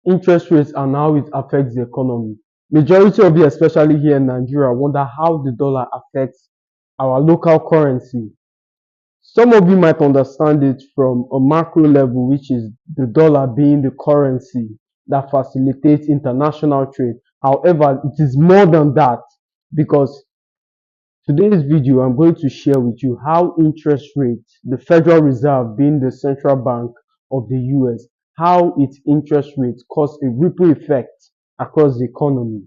interest rates and how it affects the economy. Majority of you, especially here in Nigeria, wonder how the dollar affects our local currency. Some of you might understand it from a macro level, which is the dollar being the currency that facilitates international trade. However, it is more than that, because today's video, I'm going to share with you how interest rates, the Federal Reserve being the central bank of the US, how its interest rates cause a ripple effect across the economy.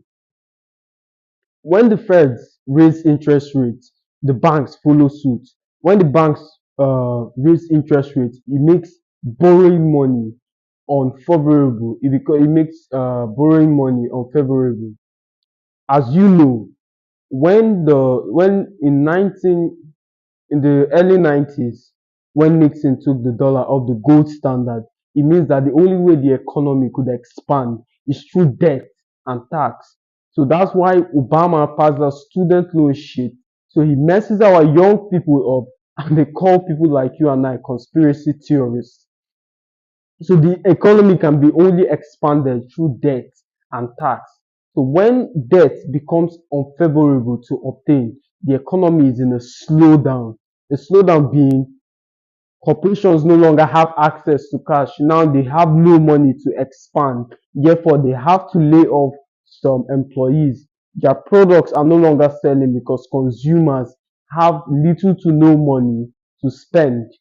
When the Feds raise interest rates, the banks follow suit. When the banks raise interest rates, it makes borrowing money unfavorable. It makes borrowing money unfavorable. As you know, when in the early 90s, when Nixon took the dollar off the gold standard, it means that the only way the economy could expand is through debt and tax. So that's why Obama passed a student loan shit. So he messes our young people up, and they call people like you and I conspiracy theorists. So the economy can be only expanded through debt and tax. So when debt becomes unfavorable to obtain, the economy is in a slowdown. The slowdown being corporations no longer have access to cash. Now they have no money to expand. Therefore, they have to lay off some employees. Their products are no longer selling because consumers have little to no money to spend.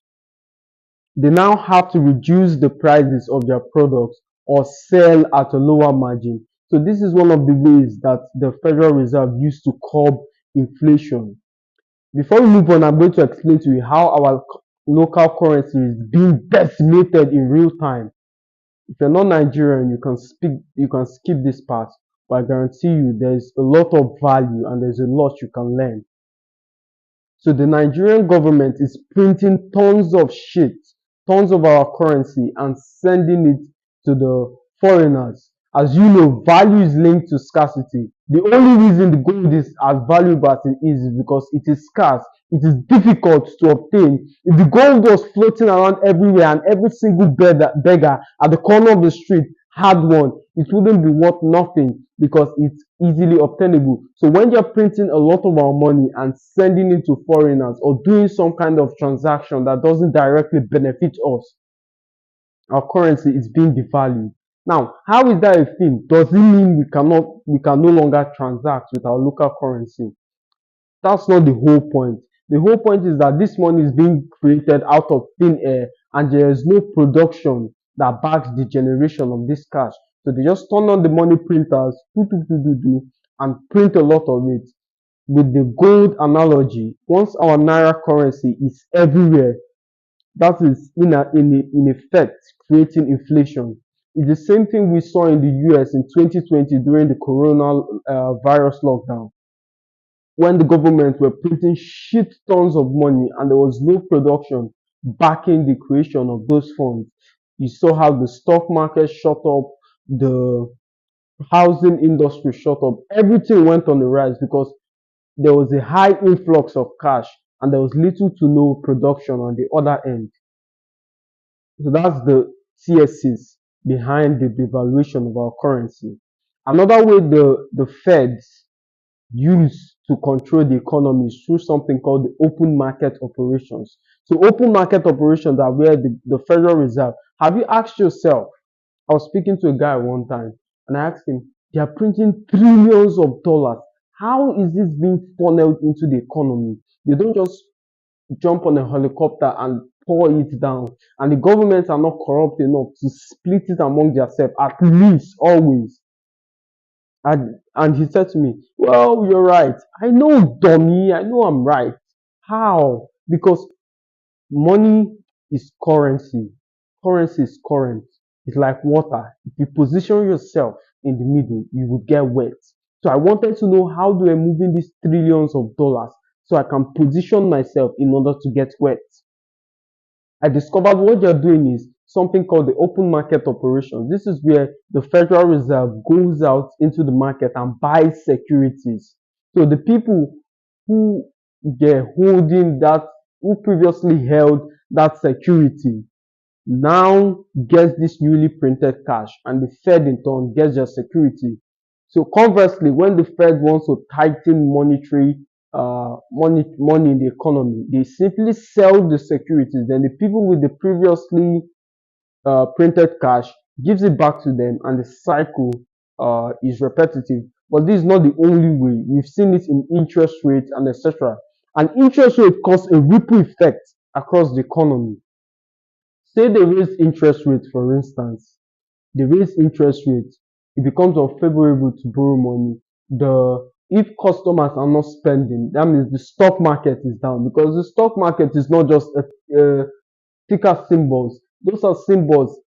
They now have to reduce the prices of their products or sell at a lower margin. So this is one of the ways that the Federal Reserve used to curb inflation. Before we move on, I'm going to explain to you how our local currency is being decimated in real time. If you're not Nigerian, you can skip this part, but I guarantee you there's a lot of value and there's a lot you can learn. So the Nigerian government is printing tons of shit, tons of our currency, and sending it to the foreigners. As you know, value is linked to scarcity. The only reason the gold is as valuable as it is because it is scarce. It is difficult to obtain. If the gold was floating around everywhere and every single beggar at the corner of the street had one, it wouldn't be worth nothing because it's easily obtainable. So when you're printing a lot of our money and sending it to foreigners or doing some kind of transaction that doesn't directly benefit us, our currency is being devalued. Now, how is that a thing? Does it mean we can no longer transact with our local currency? That's not the whole point. The whole point is that this money is being created out of thin air and there is no production that backs the generation of this cash. So they just turn on the money printers, and print a lot of it. With the gold analogy, once our naira currency is everywhere, that is in effect creating inflation. It's the same thing we saw in the US in 2020 during the coronavirus lockdown, when the government were printing shit tons of money and there was no production backing the creation of those funds. You saw how the stock market shot up, the housing industry shot up, everything went on the rise because there was a high influx of cash and there was little to no production on the other end. So that's the thesis behind the devaluation of our currency. Another way the Feds use to control the economy is through something called the open market operations. So open market operations are where the Federal Reserve, have you asked yourself, I was speaking to a guy one time and I asked him, they are printing trillions of dollars. How is this being funneled into the economy? They don't just jump on a helicopter and pour it down. And the governments are not corrupt enough to split it among themselves, at least always. And he said to me, well, you're right. I know, dummy. I know I'm right. How? Because money is currency. Currency is current. It's like water. If you position yourself in the middle, you will get wet. So I wanted to know, how do I move in these trillions of dollars so I can position myself in order to get wet? I discovered what they're doing is something called the open market operations. This is where the Federal Reserve goes out into the market and buys securities. So the people who they're holding that, who previously held that security, now gets this newly printed cash, and the Fed in turn gets their security. So conversely, when the Fed wants to tighten monetary money in the economy, they simply sell the securities. Then the people with the previously printed cash gives it back to them, and the cycle is repetitive. But this is not the only way. We've seen it in interest rates and etc. And interest rate causes a ripple effect across the economy. Say they raise interest rates, for instance, they raise interest rates, it becomes unfavorable to borrow money. The If customers are not spending, that means the stock market is down, because the stock market is not just a ticker symbols. Those are symbols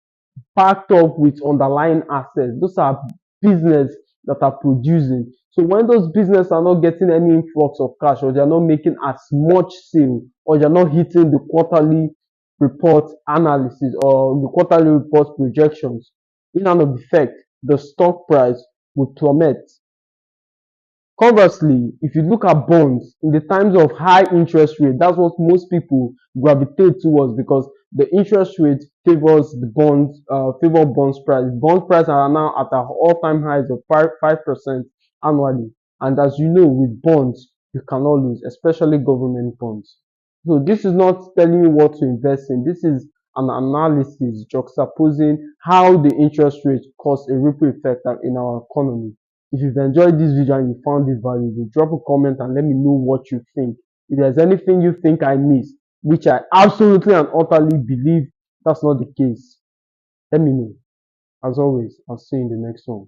backed up with underlying assets. Those are business that are producing. So when those business are not getting any influx of cash, or they're not making as much sale, or they're not hitting the quarterly report analysis or the quarterly report projections, in and of effect, the stock price will plummet. Conversely, if you look at bonds in the times of high interest rate, that's what most people gravitate towards, because the interest rate favors the bonds, favor bonds price. Bond prices are now at an all-time highs of 5% annually. And as you know, with bonds, you cannot lose, especially government bonds. So this is not telling you what to invest in. This is an analysis juxtaposing how the interest rate cause a ripple effect in our economy. If you've enjoyed this video and you found it valuable, drop a comment and let me know what you think. If there's anything you think I missed, which I absolutely and utterly believe that's not the case, let me know. As always, I'll see you in the next one.